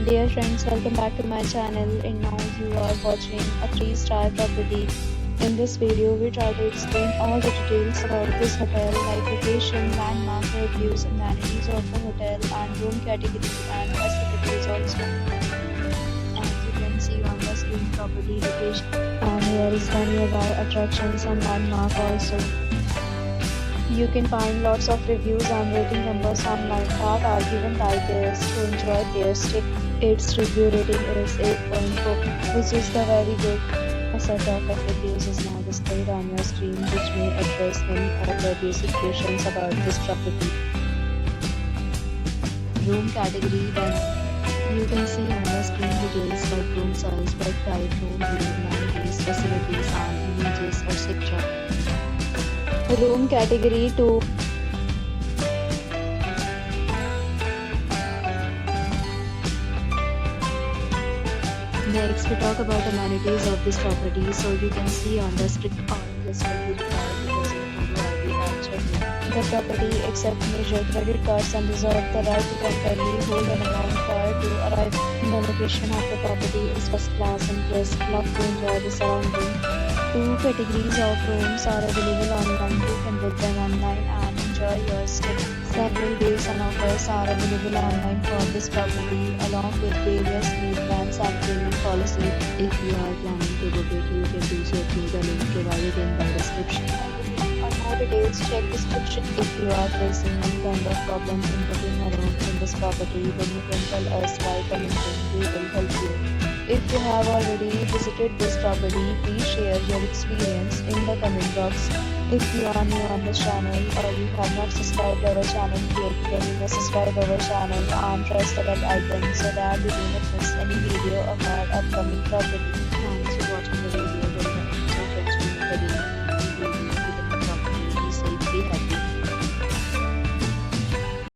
Dear friends, welcome back to my channel, and now you are watching a 3-star property. In this video, we try to explain all the details about this hotel like location, landmark, reviews, amenities of the hotel and room category and facilities also. As you can see on the screen, property location, and here is the nearby attractions and landmark also. You can find lots of reviews and rating numbers online that are given by guests to enjoy their stay. Its review rating is 8.4, which is the very good. A set of reviews is now displayed on your screen, which may address many of the basic questions about this property. Room category 1. You can see on the screen details like room size, bed type, room view, amenities, facilities, and images, etc. Room category 2. Next, we talk about amenities of this property. So you can see on the screen all this will be required because of photo ID and check-in. The property accepts major credit cards and reserves the right to temporarily hold an amount prior to arrival. The location of the property is first class and guests love to enjoy the surrounding. 2 categories of rooms are available online. You can book them online and enjoy your stay. Several days and offers are available online for this property along with various meal plans and payment policy. If you are planning to book it, you can do so through the link provided in the description. For more details, check description. If you are facing any kind of problem in booking a room in this property, then you can tell us by commenting. We will help you. If you have already visited this property, please share your experience in the comment box. If you are new on this channel or you have not subscribed our channel yet, then you may subscribe our channel and press the bell icon so that you do not miss any video of our upcoming property.